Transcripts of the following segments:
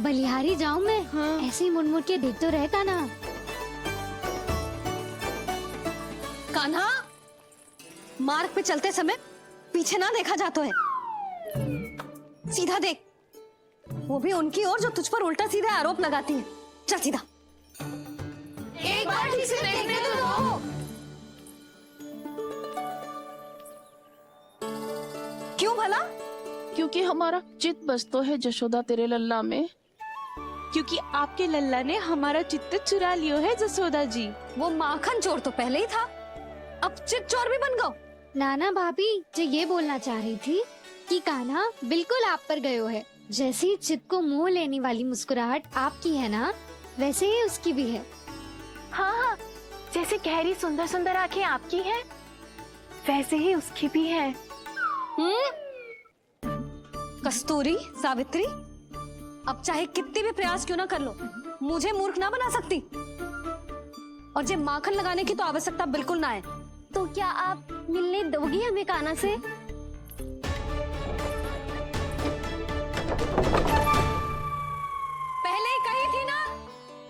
बलिहारी जाऊं मैं? हाँ। ऐसे ही मुड़ के देख तो रहता ना। कान्हा, मार्ग पे चलते समय पीछे ना देखा जाता है, सीधा देख। वो भी उनकी ओर जो तुझ पर उल्टा सीधे आरोप लगाती है। चल सीधा। एक बार ठीक से देखने तो दो। क्यों भला? क्योंकि हमारा चित्त बसतो है जशोदा तेरे लल्ला में। क्योंकि आपके लल्ला ने हमारा चित्त चुरा लियो है जसोदा जी। वो माखन चोर तो पहले ही था, अब चित्त चोर भी बन गो। नाना भाभी जो ये बोलना चाह रही थी कि कान्हा बिल्कुल आप पर गयो है। जैसी चित्त को मोह लेने वाली मुस्कुराहट आपकी है ना, वैसे ही उसकी भी है। हाँ हाँ, जैसे गहरी सुंदर सुंदर आंखें आपकी हैं, वैसे ही उसकी भी है। कस्तूरी, सावित्री, अब चाहे कितने भी प्रयास क्यों ना कर लो, मुझे मूर्ख ना बना सकती। और जे माखन लगाने की तो आवश्यकता बिल्कुल ना है। तो क्या आप मिलने दोगी हमें कान्हा से? पहले ही कही थी ना,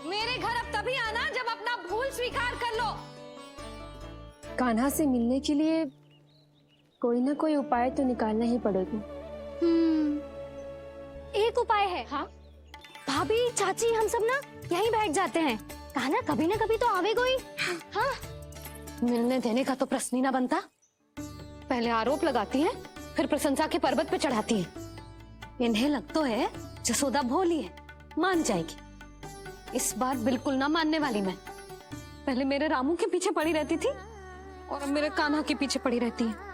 मेरे घर अब तभी आना जब अपना भूल स्वीकार कर लो। कान्हा से मिलने के लिए कोई ना कोई उपाय तो निकालना ही पड़ेगा। एक उपाय है। हाँ? भाभी, चाची, हम सब ना यहीं बैठ जाते हैं। कान्हा कभी ना कभी तो आवेगा ही। हाँ? मिलने देने का तो प्रश्न ही ना बनता। पहले आरोप लगाती है, फिर प्रशंसा के पर्वत पे चढ़ाती है। इन्हें लगता है जसोदा भोली है, मान जाएगी। इस बार बिल्कुल ना मानने वाली मैं। पहले मेरे रामू के पीछे पड़ी रहती थी और अब मेरे कान्हा के पीछे पड़ी रहती है।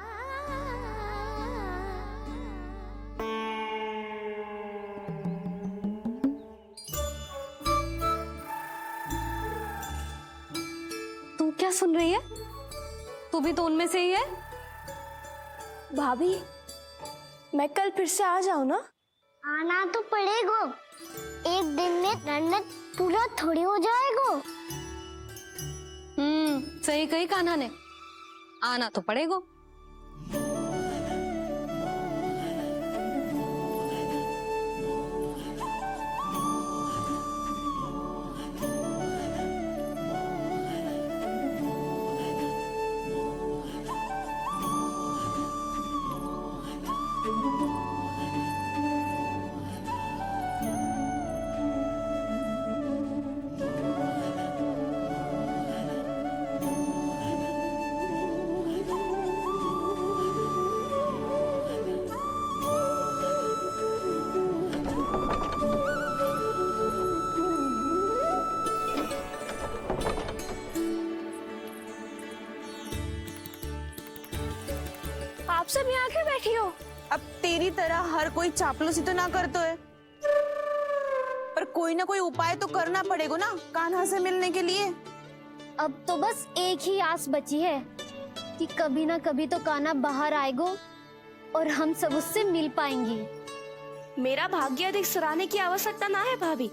तू क्या सुन रही है? तू भी तो उनमें से ही है। भाभी, मैं कल फिर से आ जाऊँ ना? आना तो पड़ेगा। एक दिन में रन्नत पूरा थोड़ी हो जाएगा। सही कही कान्हा ने, आना तो पड़ेगा। आप सब यहाँ क्यों बैठी हो? अब तेरी तरह हर कोई चापलूसी तो ना करतो है, पर कोई ना कोई उपाय तो करना पड़ेगा ना कान्हा से मिलने के लिए। अब तो बस एक ही आस बची है कि कभी ना कभी तो कान्हा बाहर आएगा और हम सब उससे मिल पाएंगे। मेरा भाग्य अधिक सराहने की आवश्यकता ना है भाभी।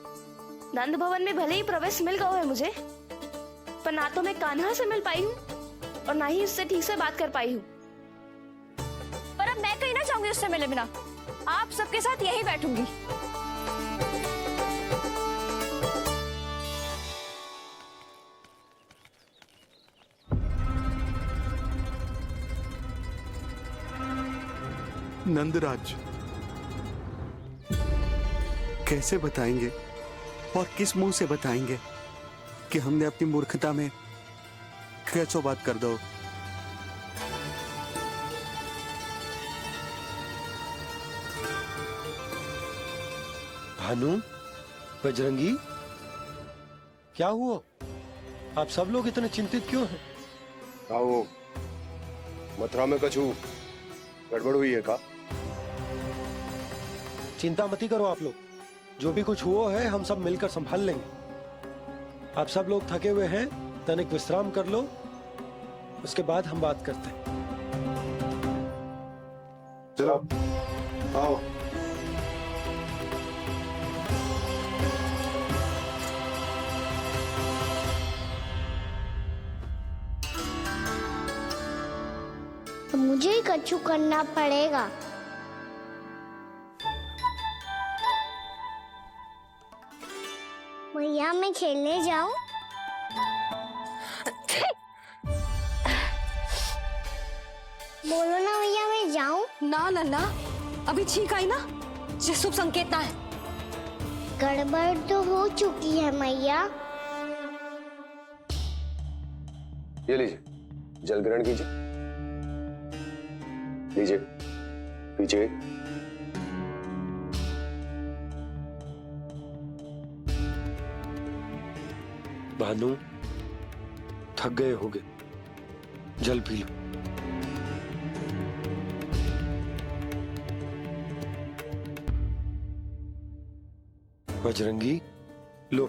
नंद भवन में भले ही प्रवेश मिल गया है मुझे, पर ना तो मैं कान्हा से मिल पाई हूँ और ना ही उससे ठीक से बात कर पाई हूँ। पर अब मैं कहीं ना चाहूंगी उससे मिले बिना। आप सबके साथ यहीं बैठूंगी। नंदराज, कैसे बताएंगे और किस मुंह से बताएंगे कि हमने अपनी मूर्खता में कैसो बात कर दो। भानु, बजरंगी, क्या हुआ? आप सब लोग इतने चिंतित क्यों हैं? आओ, मथुरा में कछु गड़बड़ हुई है का? चिंता मती करो आप लोग, जो भी कुछ हुआ है हम सब मिलकर संभाल लेंगे। आप सब लोग थके हुए हैं, तनिक विश्राम कर लो, उसके बाद हम बात करते हैं। चलो, आओ। मुझे ही कछु करना पड़ेगा। भैया मैं खेलने जाऊं? बोलो ना भैया मैं जाऊं? ना लल्ला, अभी छींक आई ना, ये शुभ संकेत ना है। गड़बड़ तो हो चुकी है मैया। ये लीजिए, जल ग्रहण कीजिए। लीजिए, पीछे। भानु, थक गए होगे, जल पी लो। बजरंगी, लो।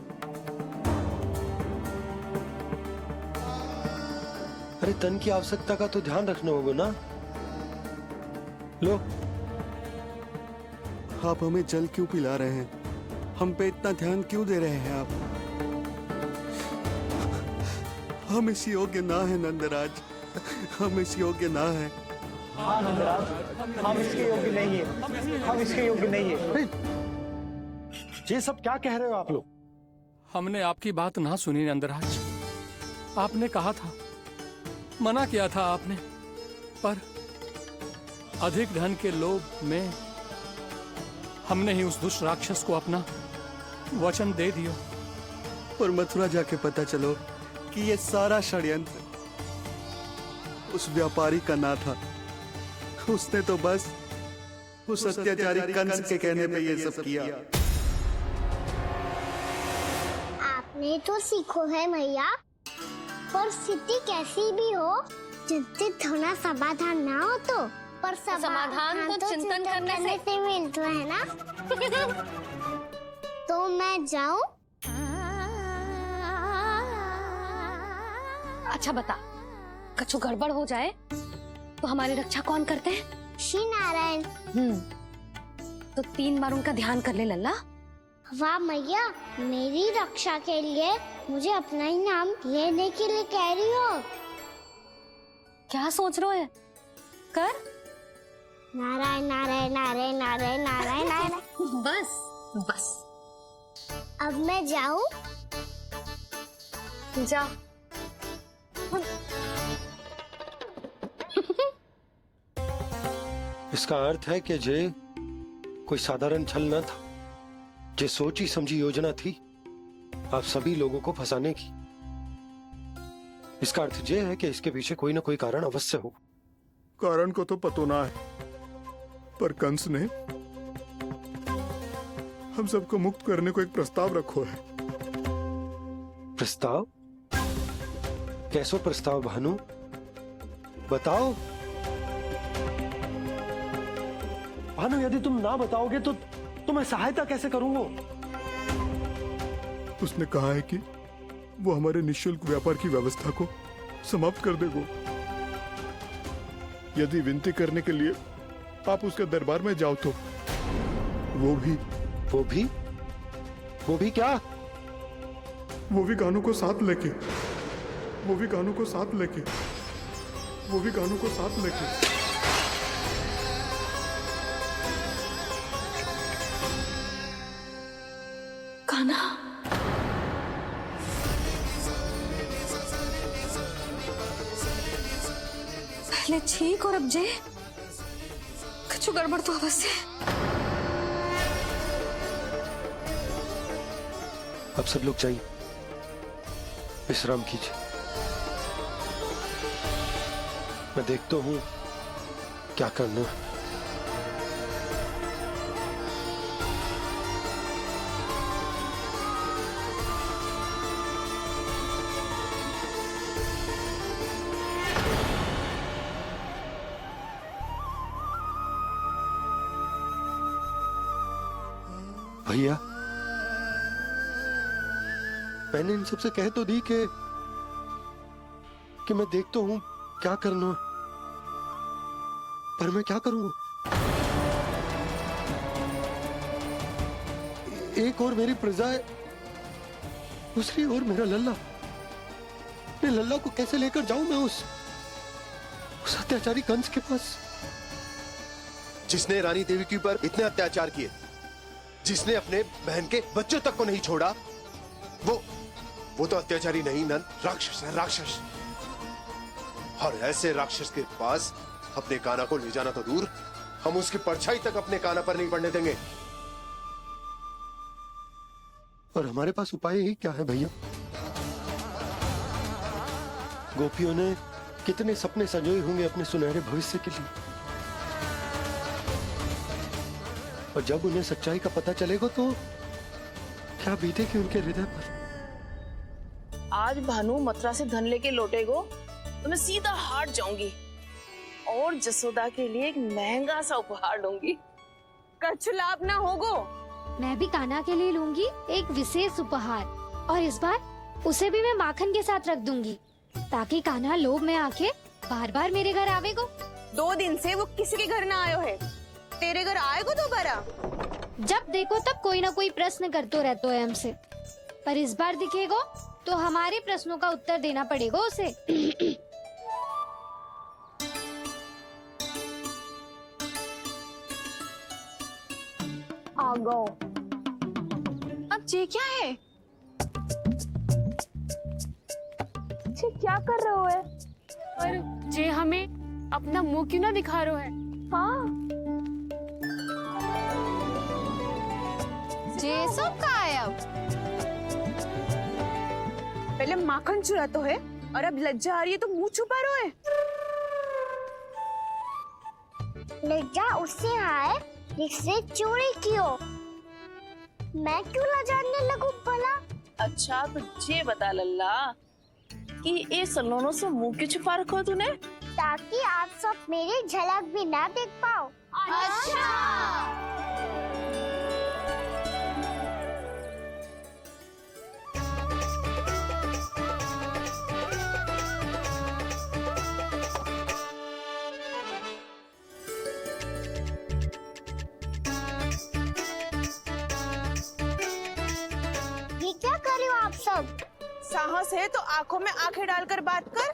अरे तन की आवश्यकता का तो ध्यान रखना होगा ना। लो। आप हमें जल क्यों पिला रहे हैं? हम पे इतना ध्यान क्यों दे रहे हैं आप? हम इस योग्य ना है नंदराज, हम इस योग्य ना है। हाँ नंदराज, हम इसके योग्य नहीं है, हम इसके योग्य नहीं है। ये सब क्या कह रहे हो आप लोग? हमने आपकी बात ना सुनी नंदराज। आपने कहा था, मना किया था आपने, पर अधिक धन के लोभ में हमने ही उस दुष्ट राक्षस को अपना वचन दे दिया। पर मथुरा जाके पता चलो कि ये सारा षड्यंत्र उस व्यापारी का ना था। उसने तो बस उस अत्याचारी कंस के कहने पे ये सब किया। आपने तो सीखो है मैया, पर स्थिति कैसी भी हो, चिंतित होना समाधान ना हो तो, पर समाधान तो चिंतन करने से मिलता है ना। तो मैं जाऊं? अच्छा बता, कछु गड़बड़ हो जाए तो हमारी रक्षा कौन करते हैं? श्री नारायण। तो 3 बार उनका ध्यान कर ले लल्ला। वाह मैया, मेरी रक्षा के लिए मुझे अपना ही नाम लेने के लिए कह रही हो? क्या सोच रहे हो? कर। नारायण नारायण नारायण नारायण नारायण नारायण। बस बस, अब मैं जाऊं? जा। इसका अर्थ है कि जे कोई साधारण छल न था, जे सोची समझी योजना थी आप सभी लोगों को फंसाने की। इसका अर्थ ये है कि इसके पीछे कोई ना कोई कारण अवश्य हो। कारण को तो पतो ना है, पर कंस ने हम सबको मुक्त करने को एक प्रस्ताव रखो है। प्रस्ताव? कैसो प्रस्ताव भानु, बताओ। भानु, यदि तुम ना बताओगे तो तुम्हें सहायता कैसे करूंगा? उसने कहा है कि वो हमारे निःशुल्क व्यापार की व्यवस्था को समाप्त कर देगा यदि विनती करने के लिए आप उसके दरबार में जाओ तो। वो भी क्या? वो भी गानों को साथ लेके, वो भी गानों को साथ लेके, वो भी गानों को साथ लेके। कान्हा, पहले छींक और अब जे, कछु गड़बड़ तो अवश्य है। अब सब लोग जाइए, विश्राम कीजिए। मैं देखता हूं क्या करना है। भैया, मैंने इन सबसे कह तो दी कि मैं देखता हूं क्या करना, पर मैं क्या करूंगा? एक और मेरी प्रजा है, दूसरी ओर मेरा लल्ला। मैं लल्ला को कैसे लेकर जाऊं मैं उस अत्याचारी कंस के पास, जिसने रानी देवी के ऊपर इतने अत्याचार किए, जिसने अपने बहन के बच्चों तक को नहीं छोड़ा, वो तो अत्याचारी नहीं नंद, राक्षस है, राक्षस। और ऐसे राक्षस के पास अपने कान्हा को ले जाना तो दूर, हम उसकी परछाई तक अपने कान्हा पर नहीं पड़ने देंगे। और हमारे पास उपाय ही क्या है भैया? गोपियों ने कितने सपने संजोए होंगे अपने सुनहरे भविष्य के लिए, और जब उन्हें सच्चाई का पता चलेगा तो क्या बीतेगी उनके हृदय पर। आज भानु मथुरा से धन लेके लौटेगो तो मैं सीधा हाट जाऊंगी और जसोदा के लिए एक महंगा सा उपहार दूंगी। कछु लाभ ना होगो। मैं भी कान्हा के लिए लूंगी एक विशेष उपहार, और इस बार उसे भी मैं माखन के साथ रख दूंगी, ताकि कान्हा लोभ में आके बार बार मेरे घर आवेगो। 2 दिन से वो किसी के घर ना आयो है, तेरे घर आएगो दोबारा? जब देखो तब कोई ना कोई प्रश्न करते रहते है हमसे, पर इस बार दिखेगो तो हमारे प्रश्नों का उत्तर देना पड़ेगा उसे। आ गो। अब ये क्या है? ये क्या कर रहे हो है? पर जे हमें अपना मुंह क्यों ना दिखा रहे है? हाँ, ये सब का है अब? पहले माखन चुरा तो है और अब लज्जा आ रही है तो मुंह छुपा रहे है। लज्जा उससे आए जिससे चोरी की हो। मैं क्यों लजाने लगूं भला? अच्छा तो ये बता लल्ला कि ये सलोनों से मुंह क्यों छुपा रखो तूने? ताकि आप सब मेरी झलक भी ना देख पाओ। अच्छा। ये क्या कर रहे हो आप सब? साहस है तो आंखों में आंखें डालकर बात कर।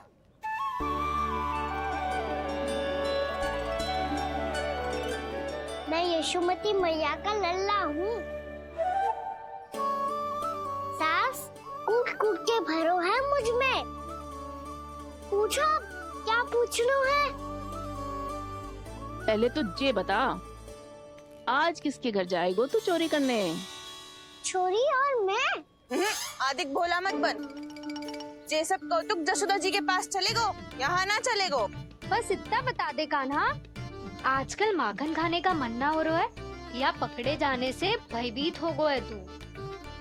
मैं यशोमती मैया का लल्ला हूँ। सास कूट कूट के भरो है मुझ में। पूछो क्या पूछना है? पहले तो ये बता, आज किसके घर जाएगो तू चोरी करने? छोरी और मैं? आदिक भोला मत बन। ये सब कौतुक जसोदा जी के पास चलेगो, यहाँ ना चलेगो। बस इतना बता दे कान्हा, आजकल माखन खाने का मन ना हो रहा है या पकड़े जाने से भयभीत हो गए तू?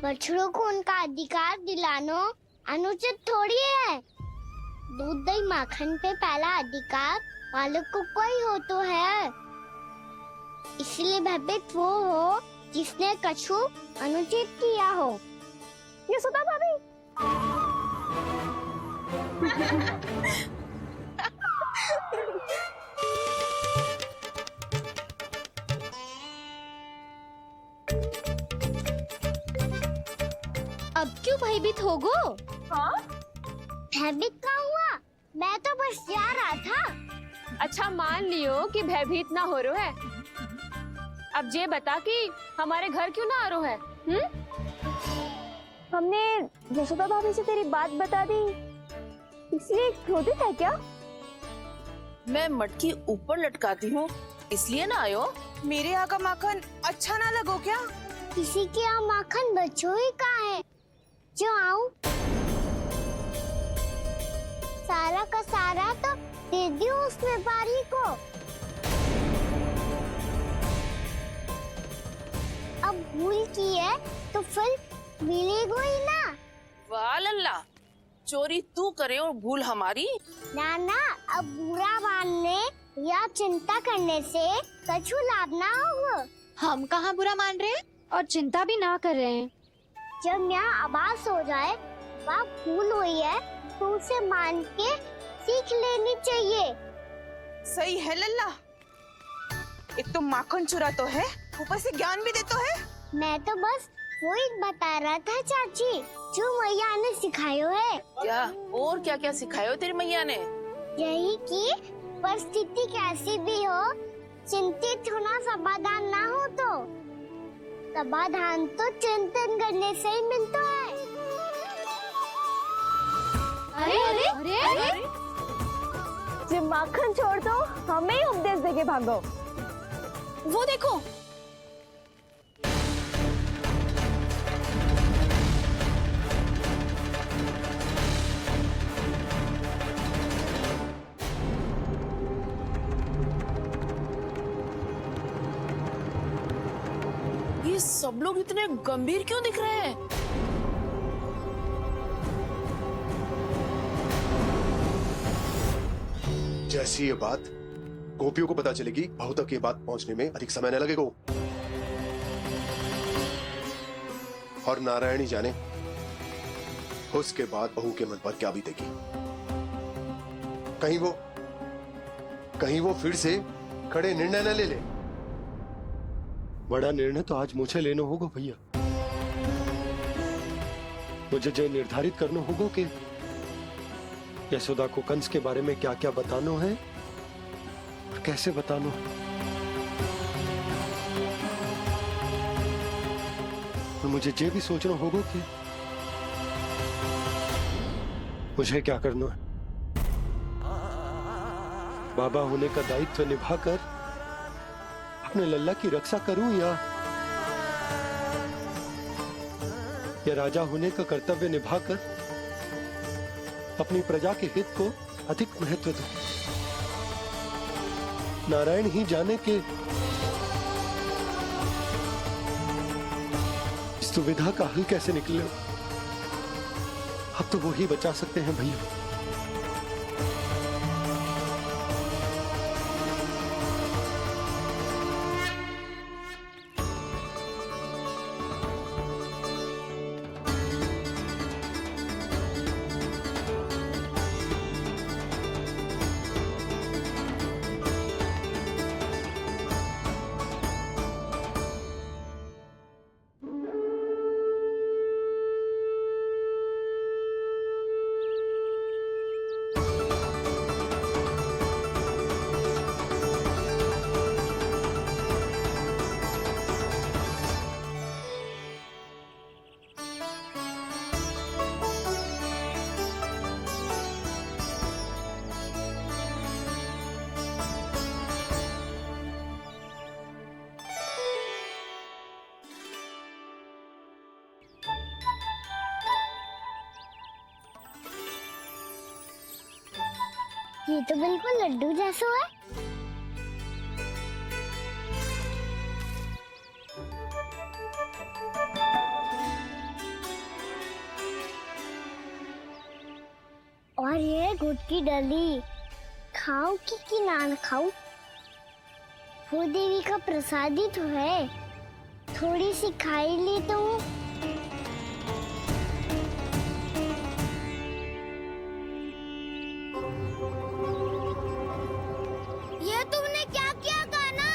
बछड़ों को उनका अधिकार दिलाना अनुचित थोड़ी है। दूध दही माखन पे पहला अधिकार मालिक को कोई हो तो है। इसलिए भयभीत वो हो जिसने कछु अनुचित किया हो। यशोदा भाभी। अब क्यों भयभीत हो गो? हाँ? भयभीत का हुआ? मैं तो बस जा रहा था। अच्छा मान लियो कि भयभीत ना हो रहा है। अब ये बता कि हमारे घर क्यों ना आ रहा है? हमने यशोदा भाभी से तेरी बात बता दी, इसलिए क्रोधित है क्या? मैं मटकी ऊपर लटकाती हूँ इसलिए ना आयो? मेरे यहाँ का माखन अच्छा ना लगो क्या? किसी के यहाँ माखन बच्चों ही कहाँ है जो आऊं? सारा का सारा तो दे दियो उस व्यापारी को। अब भूल की है तो फिर मिलेगो ही ना। वाह लल्ला, चोरी तू करे और भूल हमारी। ना ना, अब बुरा मानने या चिंता करने से कछु लाभ ना होगा। हम कहाँ बुरा मान रहे हैं और चिंता भी ना कर रहे हैं। जब यहाँ आभास हो जाए वह भूल हुई है तो उसे मान के सीख लेनी चाहिए। सही है लल्ला, एक तो माखन चुरा तो है, ऊपर से ज्ञान भी दे तो है। मैं तो बस वही बता रहा था चाची जो मैया ने सिखायो है। क्या और क्या क्या सिखायो तेरी मैया ने? यही कि परिस्थिति कैसी भी हो, चिंतित होना समाधान ना हो तो समाधान तो चिंतन करने से ही मिलता है। मुझे माखन छोड़ दो, हमें ही उपदेश देके भागो। वो देखो, ये सब लोग इतने गंभीर क्यों दिख रहे हैं? जैसी ये बात गोपियों को पता चलेगी, बहू तक ये बात पहुंचने में अधिक समय न लगेगा। और नारायणी जाने उसके बाद बहू के मन पर क्या बीतेगी। कहीं वो फिर से खड़े निर्णय न ले ले। बड़ा निर्णय तो आज मुझे लेना होगा भैया। मुझे जो निर्धारित करना होगा कि यशोदा को कंस के बारे में क्या क्या बताना है और कैसे बताना है। और मुझे ये भी सोचना होगा कि मुझे क्या करना है। बाबा होने का दायित्व निभाकर अपने लल्ला की रक्षा करूं या राजा होने का कर्तव्य निभाकर अपनी प्रजा के हित को अधिक महत्व दूं। नारायण ही जाने के इस दुविधा का हल कैसे निकले। अब तो वो ही बचा सकते हैं भैया। ये तो बिल्कुल लड्डू जैसा है। और ये गुड़ की डली खाऊं कि ना खाऊं? वो देवी का प्रसाद ही तो है, थोड़ी सी खाई ली तो। ये तुमने क्या किया कान्हा?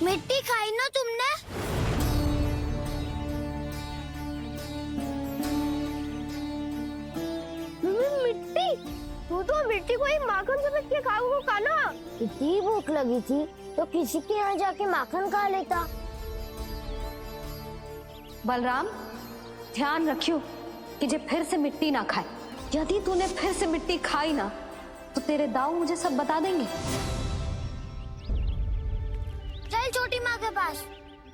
मिट्टी खाई ना तुमने? मिट्टी? तू तो मिट्टी को ही माखन समझ के खाओगे कान्हा। इतनी भूख लगी थी तो किसी के यहाँ जाके माखन खा लेता। बलराम, ध्यान रखियो कि जे फिर से मिट्टी ना खाए। यदि तूने फिर से मिट्टी खाई ना तो तेरे दाऊ मुझे सब बता देंगे। चल छोटी माँ के पास।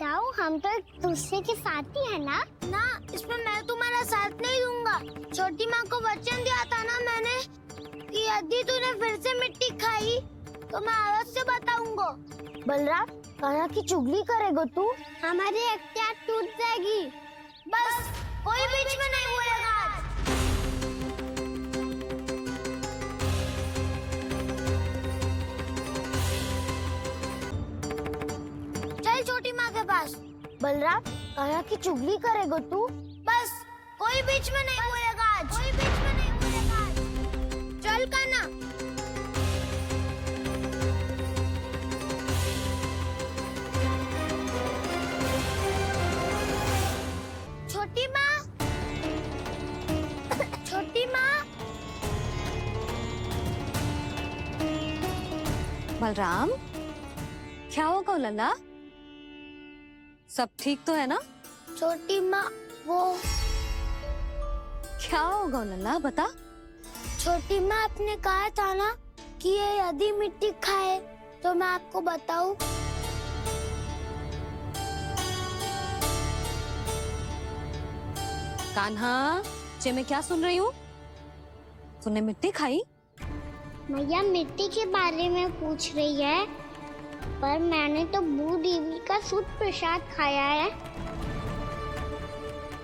दाऊ, हम तो एक दूसरे के साथी है ना? ना, इसमें मैं तुम्हारा साथ नहीं दूंगा। छोटी माँ को वचन दिया था ना मैंने कि यदि तूने फिर से मिट्टी खाई तो मैं अवश्य बताऊंगा। बलराम, कान्हा की चुगली करेगा तू? हमारी अख्तियार टूट जाएगी। बस कोई बीच में नहीं बोलेगा आज। चल छोटी माँ के पास। बलराम, कान्हा की चुगली करेगा तू? बस कोई बीच में नहीं बोलेगा आज। कोई बीच में नहीं बोलेगा आज। चल कान्हा। छोटी माँ, छोटी माँ। बलराम, क्या होगा लल्ला? सब ठीक तो है ना? छोटी माँ वो क्या होगा लल्ला, बता। छोटी माँ आपने कहा था ना कि ये यदि मिट्टी खाए तो मैं आपको बताऊं। कान्हा, जे मैं क्या सुन रही हूँ? तूने मिट्टी खाई? मैया मिट्टी के बारे में पूछ रही है, पर मैंने तो भूदेवी का शुद्ध प्रसाद खाया है।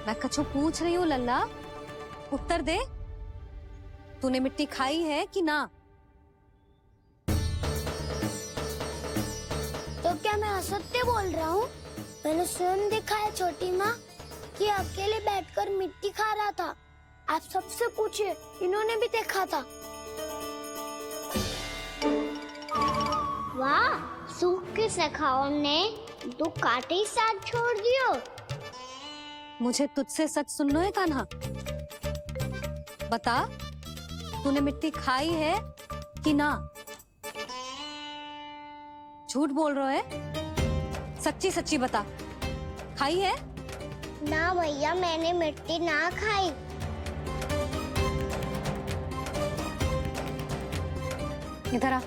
मैं कछु पूछ रही हूँ लल्ला, उत्तर दे। तूने मिट्टी खाई है कि ना? तो क्या मैं असत्य बोल रहा हूँ? मैंने स्वयं देखा है छोटी माँ कि अकेले बैठकर मिट्टी खा रहा था। आप सबसे पूछिए, इन्होंने भी देखा था। वाह, सूख के सखाओं ने 2 कांटे ही साथ छोड़ दियो। मुझे तुझसे सच सुनना है कान्हा। बता, तूने मिट्टी खाई है कि ना? झूठ बोल रहा है, सच्ची सच्ची बता, खाई है? ना भैया, मैंने मिट्टी ना खाई। इधर आ।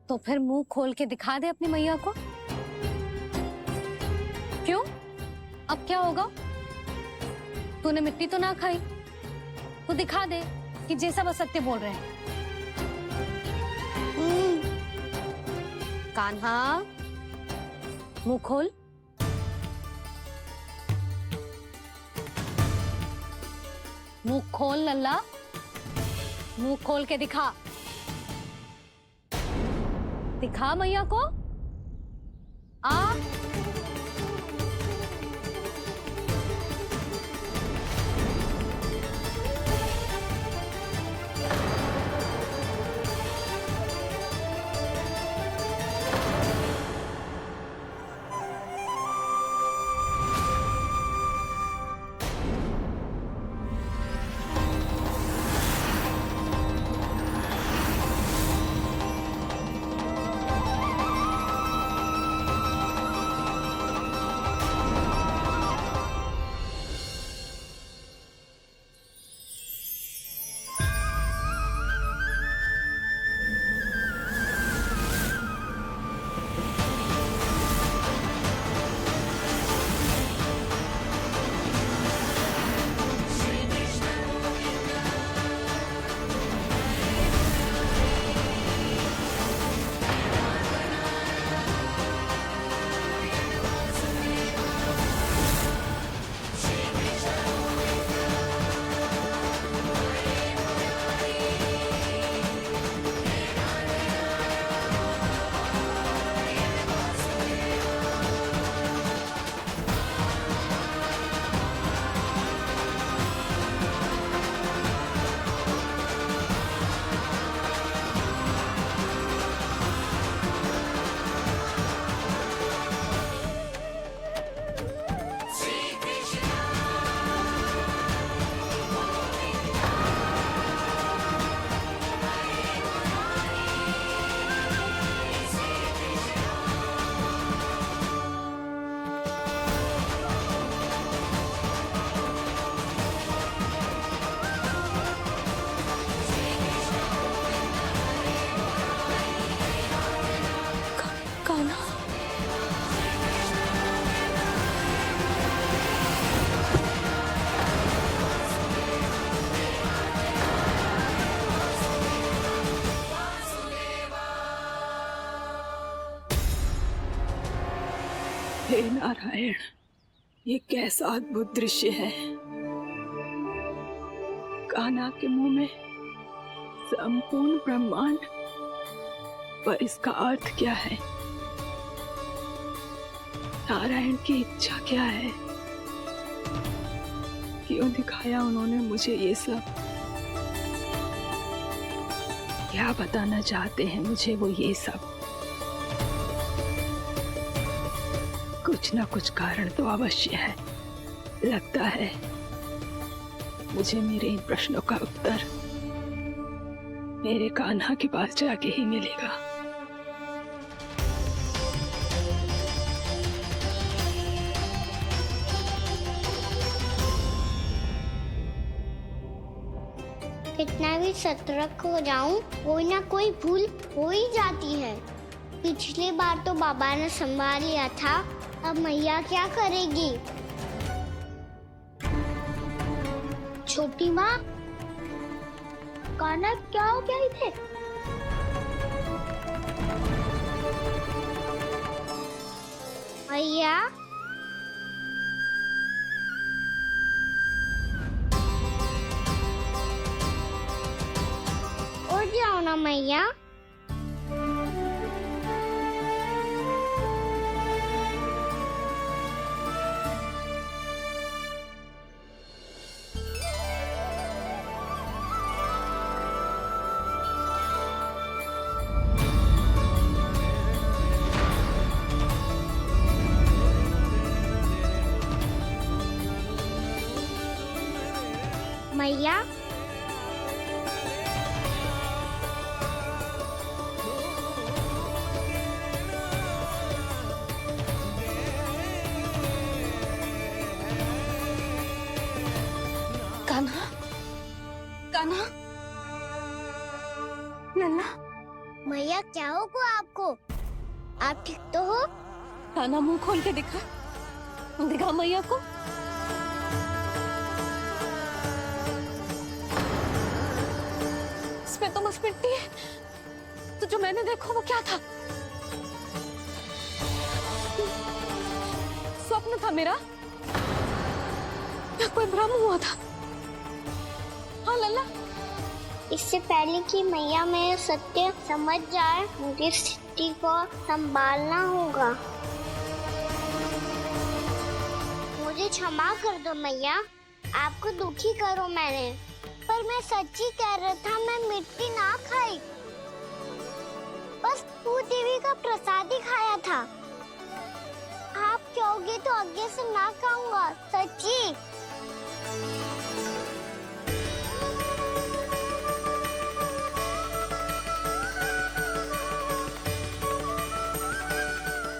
तो फिर मुंह खोल के दिखा दे अपनी मैया को। क्यों? अब क्या होगा? तूने मिट्टी तो ना खाई, तो दिखा दे कि जैसा वो सत्य बोल रहे हैं। कान्हा, मुंह खोल। मुंह खोल लल्ला, मुंह खोल के दिखा। दिखा मैया को। आ हे नारायण, ये कैसा अद्भुत दृश्य है। कान्हा के मुंह में संपूर्ण ब्रह्मांड, पर इसका अर्थ क्या है? नारायण की इच्छा क्या है? क्यों दिखाया उन्होंने मुझे ये सब? क्या बताना चाहते हैं मुझे वो ये सब? कुछ ना कुछ कारण तो अवश्य है। लगता है मुझे मेरे इन प्रश्नों का उत्तर मेरे कान्हा के पास जाके ही मिलेगा। कितना भी सतर्क हो जाऊं, कोई ना कोई भूल हो ही जाती है। पिछली बार तो बाबा ने संभाल लिया था, अब मैया क्या करेगी? छोटी माँ, कान्हा क्या हो गया इधर? मैया, उठ जाओ ना मैया। मैया, कान्हा, कान्हा, लल्ला। मैया क्या होगा आपको? आप ठीक तो हो? कान्हा मुंह खोल के दिखा, दिखा मैया को। इसमें तो बस मिट्टी है, तो जो मैंने देखा वो क्या था? स्वप्न था मेरा या कोई भ्रम हुआ था? हाँ लल्ला, इससे पहले कि मैया मेरे सत्य समझ जाए, मुझे स्थिति को संभालना होगा। मुझे क्षमा कर दो मैया, आपको दुखी करो मैंने, पर मैं सच्ची कह रहा था, मैं मिट्टी ना खाई, बस तू देवी का प्रसाद ही खाया था। आप कहोगे तो आगे से ना खाऊंगा, सच्ची।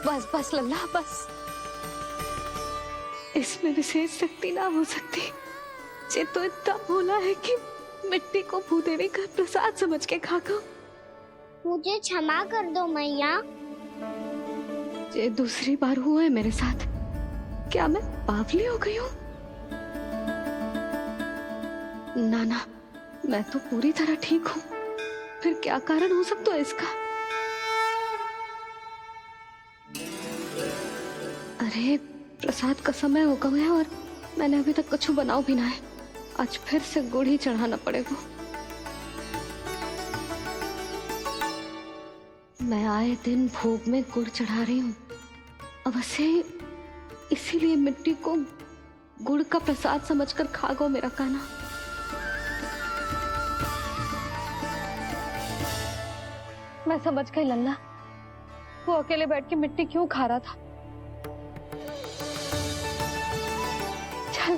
बस बस लल्ला, बस। इसमें विशेष शक्ति ना हो सकती। ये तो इतना भोला है कि मिट्टी को भूदेवी का प्रसाद समझ के खा गया। मुझे क्षमा कर दो मैया। ये दूसरी बार हुआ है मेरे साथ। क्या मैं बावली हो गई हूँ? ना ना, मैं तो पूरी तरह ठीक हूँ। फिर क्या कारण हो सकता है इसका? अरे प्रसाद का समय हो गया है और मैंने अभी तक कुछ बनाओ भी ना है। आज फिर से गुड़ ही चढ़ाना पड़ेगा। मैं आए दिन भोग में गुड़ चढ़ा रही हूँ, अवश्य इसीलिए मिट्टी को गुड़ का प्रसाद समझकर खा गो मेरा कान्हा। मैं समझ गई लल्ला, वो अकेले बैठ के मिट्टी क्यों खा रहा था। चल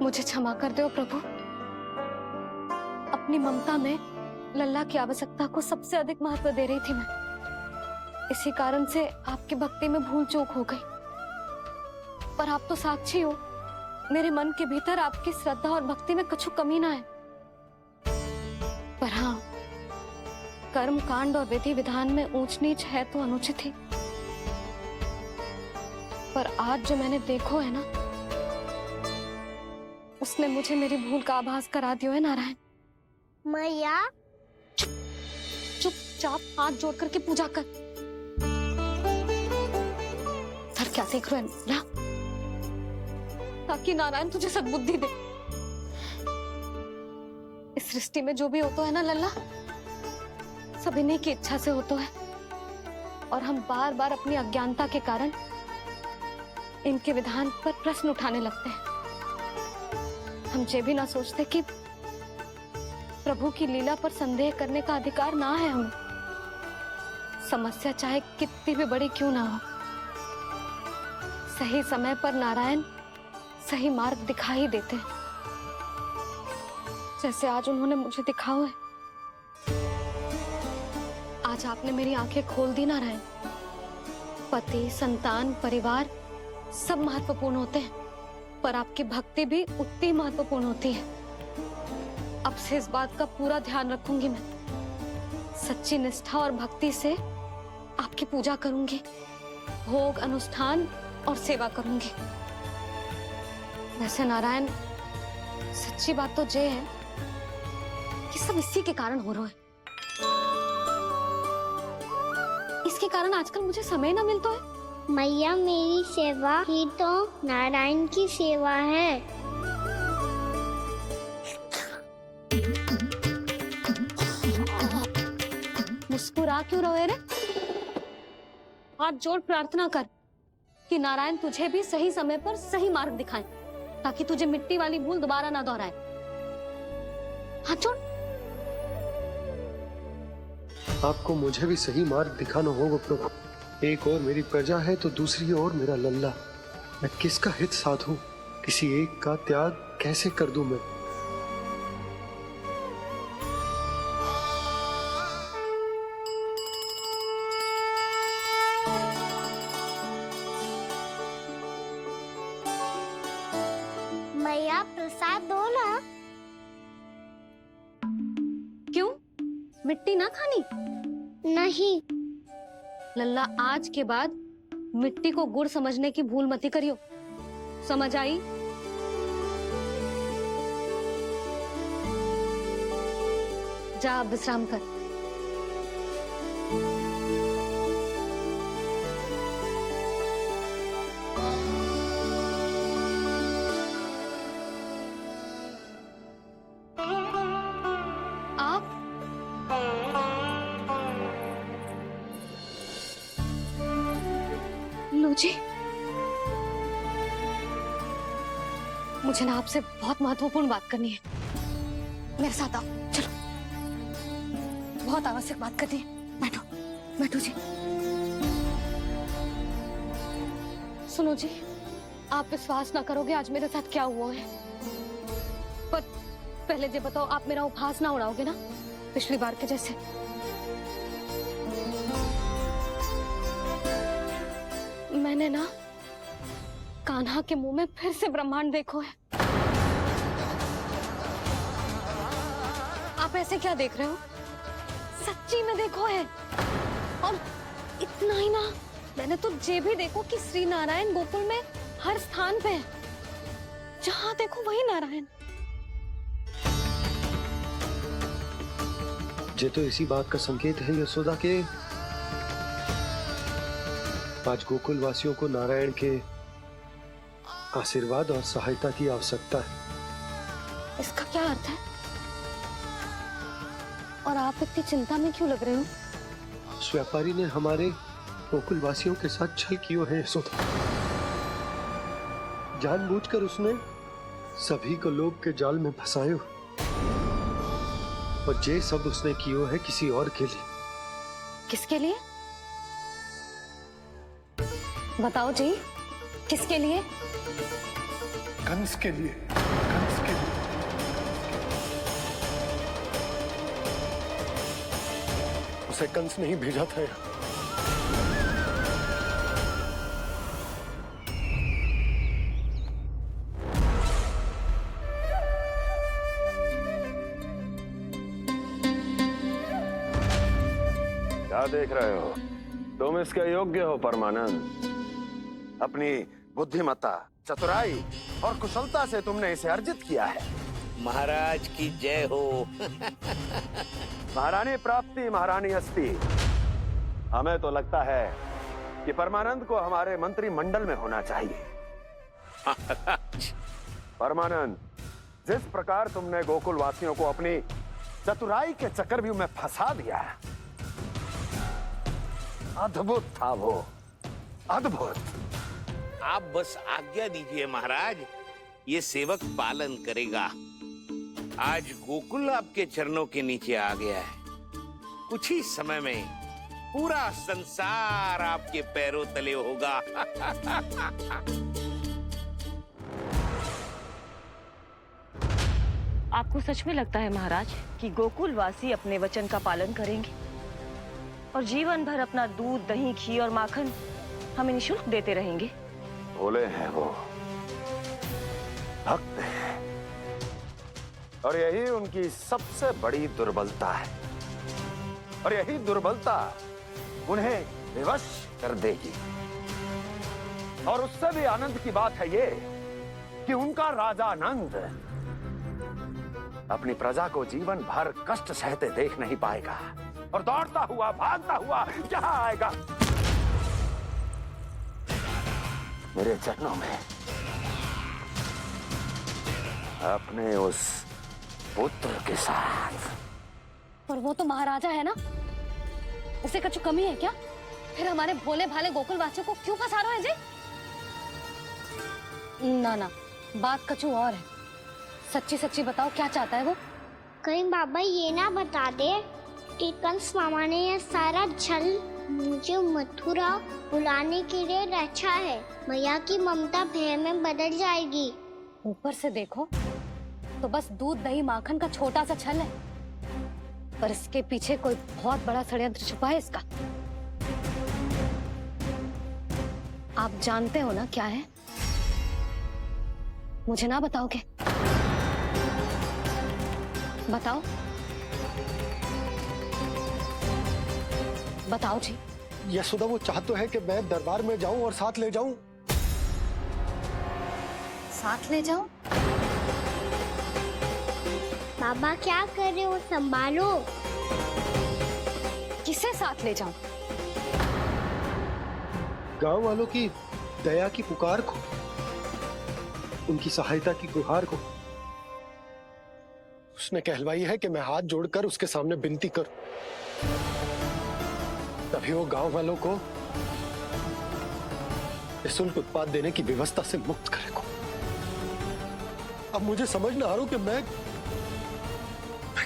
मुझे क्षमा कर दो प्रभु। अपनी ममता में लल्ला की आवश्यकता को सबसे अधिक महत्व दे रही थी मैं। इसी कारण से आपकी भक्ति में भूल चूक हो गई। पर आप तो साक्षी हो, मेरे मन के भीतर आपकी श्रद्धा और भक्ति में कुछ कमी ना है। पर हाँ, कर्म कांड और विधि विधान में ऊंच नीच है तो अनुचित ही। पर आज जो मैंने देखो है ना, उसने मुझे मेरी भूल का आभास करा दिया है नारायण। मैया, चुपचाप हाथ जोड़ करके पूजा कर। सर क्या देख रहे हैं ना? ताकि नारायण तुझे सद्बुद्धि दे। इस सृष्टि में जो भी होता है ना लल्ला, सब इन्हीं की इच्छा से होता है। और हम बार बार अपनी अज्ञानता के कारण इनके विधान पर प्रश्न उठाने लगते हैं। हम ये भी ना सोचते कि प्रभु की लीला पर संदेह करने का अधिकार ना है हमें। समस्या चाहे कितनी भी बड़ी क्यों ना हो, सही समय पर नारायण सही मार्ग दिखा ही देते हैं। जैसे आज उन्होंने मुझे दिखाओ है। आज आपने मेरी आंखें खोल दी नारायण। पति, संतान, परिवार सब महत्वपूर्ण होते हैं, पर आपकी भक्ति भी उतनी महत्वपूर्ण होती है। अब से इस बात का पूरा ध्यान रखूंगी मैं। सच्ची निष्ठा और भक्ति से आपकी पूजा करूंगी, भोग, अनुष्ठान और सेवा करूंगी। वैसे नारायण, सच्ची बात तो ये है कि सब इसी के कारण हो रहा है। इसके कारण आजकल मुझे समय ना मिलता है। मैया, मेरी सेवा ही तो नारायण की सेवा है। मुस्कुरा क्यों रहे रे? हाथ जोड़ प्रार्थना कर कि नारायण तुझे भी सही समय पर सही मार्ग दिखाएं, ताकि तुझे मिट्टी वाली भूल दोबारा ना दोहराए। हाथ जोड़। आपको मुझे भी सही मार्ग दिखाना होगा प्रभु। एक और मेरी प्रजा है तो दूसरी ओर मेरा लल्ला। मैं किसका हित साधूं? किसी एक का त्याग कैसे कर दूं मैं? मैया, प्रसाद दो ना। क्यों? मिट्टी ना खानी? नहीं। लल्ला, आज के बाद मिट्टी को गुड़ समझने की भूल मत करियो। समझ आई? जा अब विश्राम कर। आप लो जी, मुझे ना आपसे बहुत महत्वपूर्ण बात करनी है। मेरे साथ आओ, चलो। बहुत आवश्यक बात करनी है। बैठो, बैठो जी। सुनो जी, आप विश्वास ना करोगे आज मेरे साथ क्या हुआ है। पर पहले ये बताओ, आप मेरा उपहास ना उड़ाओगे ना, पिछली बार के जैसे? मैंने ना कान्हा के मुंह में फिर से ब्रह्मांड देखो है। आप ऐसे क्या देख रहे हो? सच्ची में देखो है। और इतना ही ना, मैंने तो ये भी देखो कि श्री नारायण गोकुल में हर स्थान पे है। जहां देखो वही नारायण। ये तो इसी बात का संकेत है यशोदा के आज गोकुल वासियों को नारायण के आशीर्वाद और सहायता की आवश्यकता है। इसका क्या अर्थ है? और आप इतनी चिंता में क्यों लग रहे हो? उस व्यापारी ने हमारे गोकुल वासियों के साथ छल किया है यशोदा। जानबूझकर उसने सभी को लोभ के जाल में फंसायो, और ये सब उसने किया है किसी और के लिए। किसके लिए? बताओ जी, किसके लिए? कंस के लिए। कंस के लिए। उसे कंस नहीं भेजा था यहाँ। क्या देख रहे हो? तुम इसके योग्य हो परमानंद। अपनी बुद्धिमत्ता, चतुराई और कुशलता से तुमने इसे अर्जित किया है। महाराज की जय हो। महारानी प्राप्ति महारानी अस्ति। हमें तो लगता है कि परमानंद को हमारे मंत्रिमंडल में होना चाहिए। परमानंद, जिस प्रकार तुमने गोकुल वासियों को अपनी चतुराई के चक्रव्यूह में फंसा दिया है, अद्भुत था वो, अद्भुत। आप बस आज्ञा दीजिए महाराज, ये सेवक पालन करेगा। आज गोकुल आपके चरणों के नीचे आ गया है। कुछ ही समय में पूरा संसार आपके पैरों तले होगा। आपको सच में लगता है महाराज कि गोकुलवासी अपने वचन का पालन करेंगे और जीवन भर अपना दूध, दही, घी और माखन हमें निःशुल्क देते रहेंगे? भोले हैं वो, भक्त हैं, और यही उनकी सबसे बड़ी दुर्बलता है। और यही दुर्बलता उन्हें विवश कर देगी। और उससे भी आनंद की बात है ये कि उनका राजा नंद अपनी प्रजा को जीवन भर कष्ट सहते देख नहीं पाएगा और दौड़ता हुआ, भागता हुआ यहाँ आएगा मेरे चरणों में, अपने उस पुत्र के साथ। पर वो तो महाराजा है ना, उसे कुछ कमी है क्या? फिर हमारे भोले भाले गोकुलवासियों को क्यों फंसा रहा है जी? ना ना, बात कछु और है। सच्ची सच्ची बताओ, क्या चाहता है वो? कहीं बाबा ये ना बता दे कि कंस मामा ने यह सारा छल मुझे मथुरा बुलाने के लिए रचा है। मैया की ममता भय में बदल जाएगी। ऊपर से देखो तो बस दूध, दही, माखन का छोटा सा छल है, पर इसके पीछे कोई बहुत बड़ा षड्यंत्र छुपा है इसका। आप जानते हो ना क्या है? मुझे ना बताओगे? बताओ बताओ जी। यशोदा, वो चाहता तो है कि मैं दरबार में जाऊं और साथ ले जाऊं। साथ ले जाऊं? बाबा क्या कर रहे हो, संभालो। किसे साथ ले जाऊं? गांव वालों की दया की पुकार को, उनकी सहायता की गुहार को। उसने कहलवाई है कि मैं हाथ जोड़कर उसके सामने विनती करूं, तभी वो गांव वालों को निःशुल्क उत्पाद देने की व्यवस्था से मुक्त करेगा। अब मुझे समझ ना आ रहा कि मैं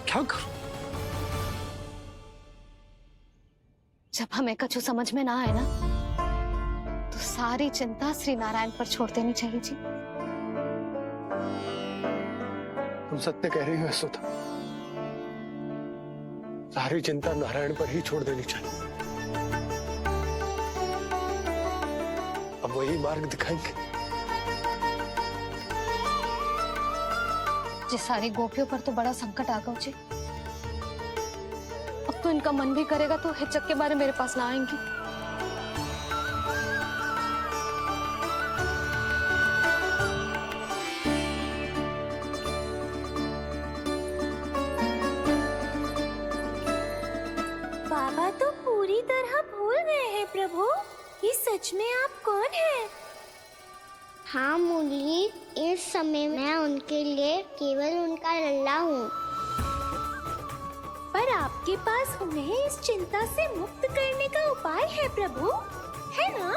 क्या करूं। जब हमें कछु समझ में ना आए ना, तो सारी चिंता श्री नारायण पर छोड़ देनी चाहिए जी। तुम सत्य कह रही हो यशोदा, सारी चिंता नारायण पर ही छोड़ देनी चाहिए। अब वही मार्ग दिखाएंगे। जी सारी गोपियों पर तो बड़ा संकट आ गया जी। अब तो इनका मन भी करेगा तो हिचक के बारे मेरे पास ना आएंगी। बाबा तो पूरी तरह भूल गए हैं प्रभु, ये सच में आप कौन हैं? हाँ मुरली, इस समय मैं उनके लिए केवल उनका लल्ला हूँ। पर आपके पास उन्हें इस चिंता से मुक्त करने का उपाय है प्रभु, है ना?